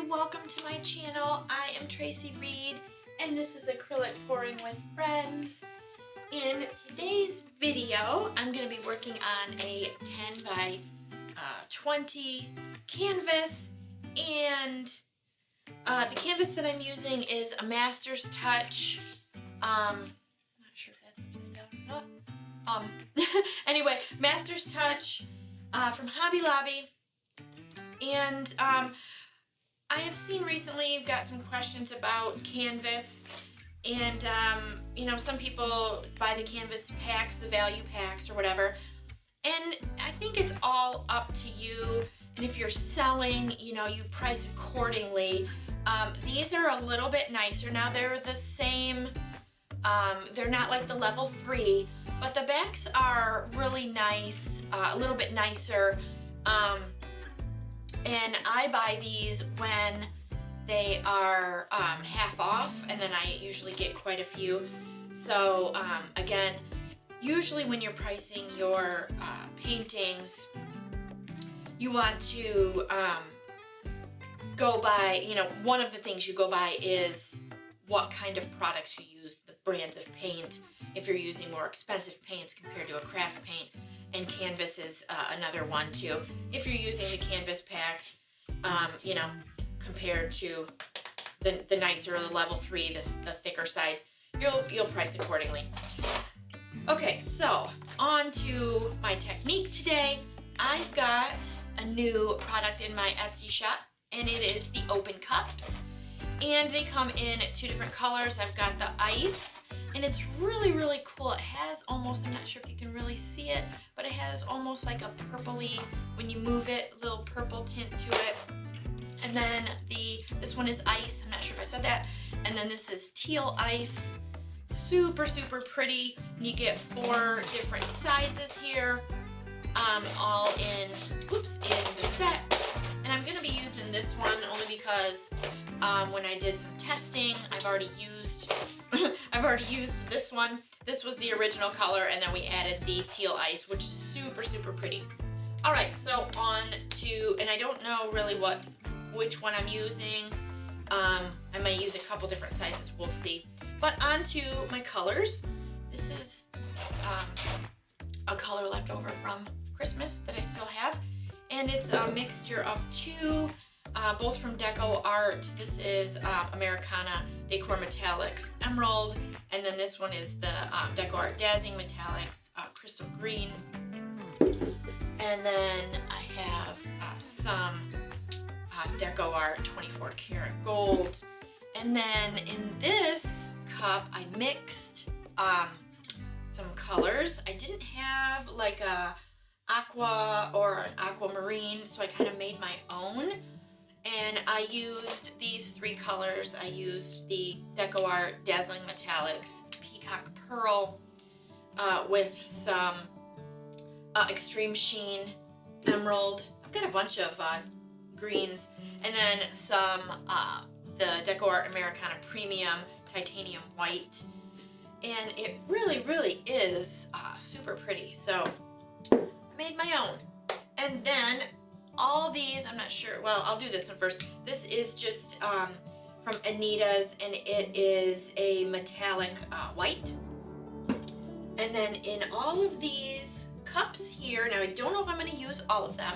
Welcome to my channel. I am Tracie Reed and this is Acrylic Pouring with Friends. In today's video, I'm going to be working on a 10 by 20 canvas, and the canvas that I'm using is a Master's Touch. Not sure if that's upside down or not. Anyway, Master's Touch from Hobby Lobby, and I have seen recently, you've got some questions about canvas, and you know, some people buy the canvas packs, the value packs or whatever, and I think it's all up to you, and if you're selling, you know, you price accordingly. These are a little bit nicer. Now they're the same, they're not like the level 3, but the backs are really nice, a little bit nicer. And I buy these when they are half off, and then I usually get quite a few. So again, usually when you're pricing your paintings, you want to go by, you know, one of the things you go by is what kind of products you use, the brands of paint, if you're using more expensive paints compared to a craft paint. And canvas is another one too. If you're using the canvas packs, you know, compared to the nicer, the level 3, the thicker sides, you'll price accordingly. Okay, so on to my technique today. I've got a new product in my Etsy shop, and it is the open cups, and they come in 2 different colors. I've got the ice, and it's really, really cool. It has almost, I'm not sure if you can really see it, but it has almost like a purpley, when you move it, a little purple tint to it. And then this one is ice, I'm not sure if I said that. And then this is teal ice, super, super pretty. And you get 4 different sizes here, all in the set. And I'm gonna be using this one only because when I did some testing, I've already used this one. This was the original color, and then we added the teal ice, which is super, super pretty. All right, so on to, and I don't know really which one I'm using. I may use a couple different sizes, we'll see. But on to my colors. This is a color left over from Christmas that I still have, and it's a mixture of 2, both from DecoArt. This is Americana Decor Metallics Emerald, and then this one is the DecoArt Dazzling Metallics Crystal Green. And then I have some DecoArt 24 karat gold. And then in this cup, I mixed some colors. I didn't have like a aqua or an aquamarine, so I kind of made my own. And I used these 3 colors. I used the DecoArt Dazzling Metallics Peacock Pearl with some Extreme Sheen Emerald. I've got a bunch of greens, and then some the DecoArt Americana Premium Titanium White. And it really, really is super pretty. So I made my own. And then all these, I'm not sure, well, I'll do this one first. This is just from Anita's, and it is a metallic white. And then in all of these cups here, now I don't know if I'm going to use all of them,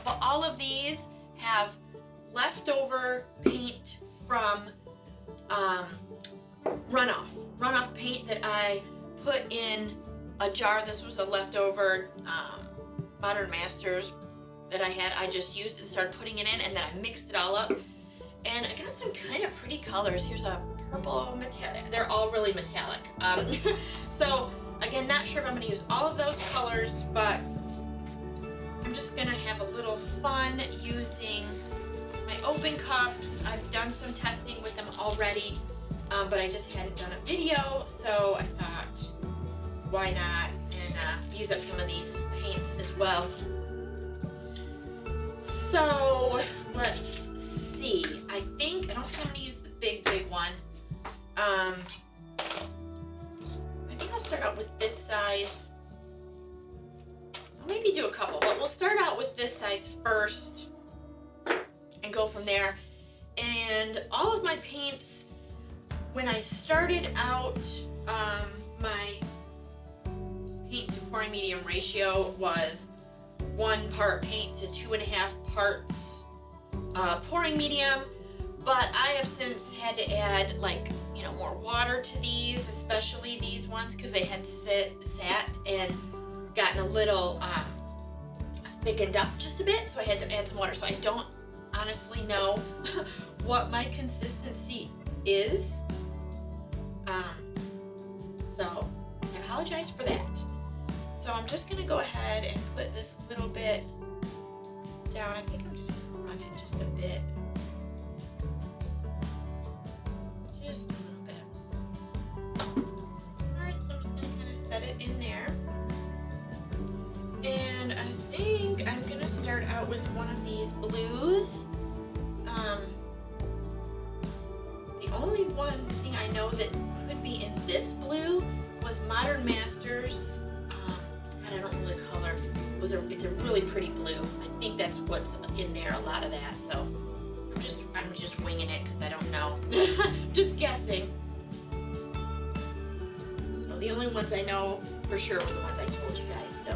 but all of these have leftover paint from runoff paint that I put in a jar. This was a leftover Modern Masters that I had. I just used and started putting it in, and then I mixed it all up, and I got some kind of pretty colors. Here's a purple metallic. They're all really metallic. So again, not sure if I'm going to use all of those colors, but I'm just going to have a little fun using my open cups. I've done some testing with them already, but I just hadn't done a video, so I thought, why not, and use up some of these paints as well. So this size first and go from there. And all of my paints, when I started out, my paint to pouring medium ratio was 1 part paint to 2.5 parts pouring medium, but I have since had to add, like, you know, more water to these, especially these ones, because they had sat and gotten a little thickened up just a bit, so I had to add some water. So I don't honestly know what my consistency is, so I apologize for that. So I'm just gonna go ahead and put this little bit down. I think I'm just gonna run it just a bit. Just a little bit. Alright, so I'm just gonna kind of set it in there. And I think I'm gonna start out with one of these blues. The only one thing I know that could be in this blue was Modern Masters. I don't know the color. It's a really pretty blue. I think that's what's in there, a lot of that. So I'm just winging it because I don't know. Just guessing. So the only ones I know for sure were the ones I told you guys. So.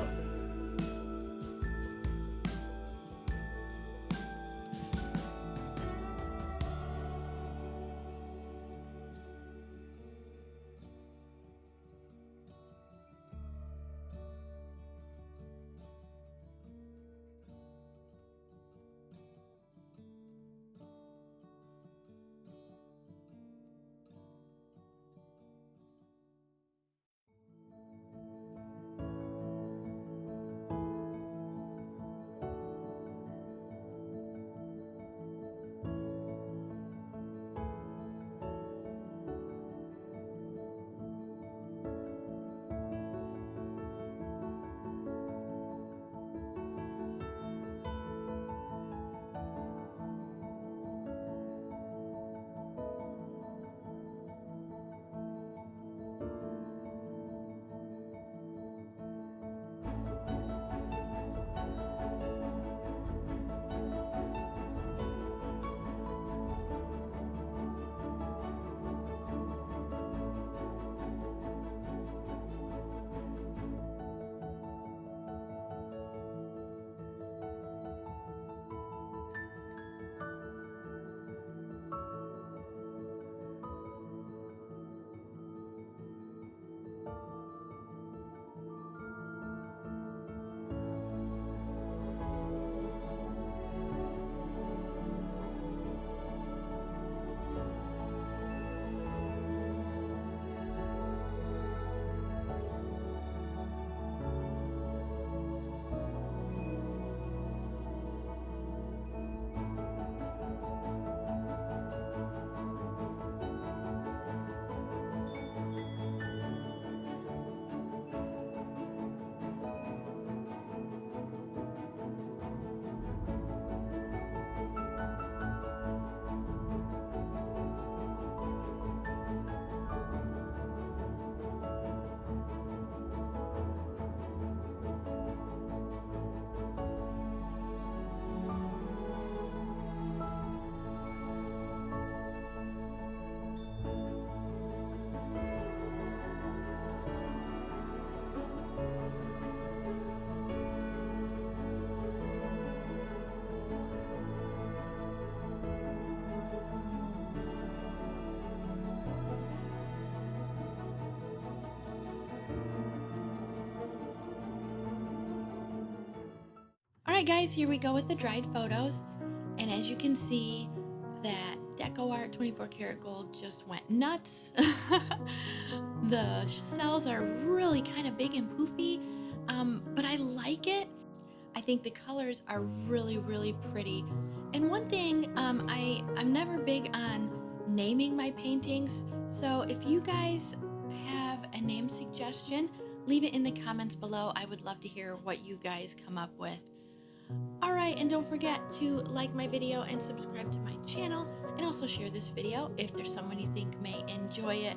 Alright guys, here we go with the dried photos, and as you can see, that DecoArt 24 karat gold just went nuts. The cells are really kind of big and poofy, but I like it. I think the colors are really, really pretty. And one thing, I'm never big on naming my paintings, so if you guys have a name suggestion, leave it in the comments below. I would love to hear what you guys come up with. Alright, and don't forget to like my video and subscribe to my channel, and also share this video if there's someone you think may enjoy it.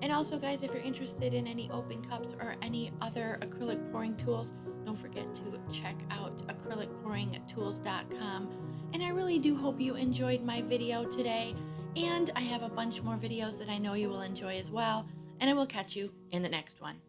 And also guys, if you're interested in any open cups or any other acrylic pouring tools, don't forget to check out Acrylic Pouring decororingtools.com. And I really do hope you enjoyed my video today. And I have a bunch more videos that I know you will enjoy as well. And I will catch you in the next one.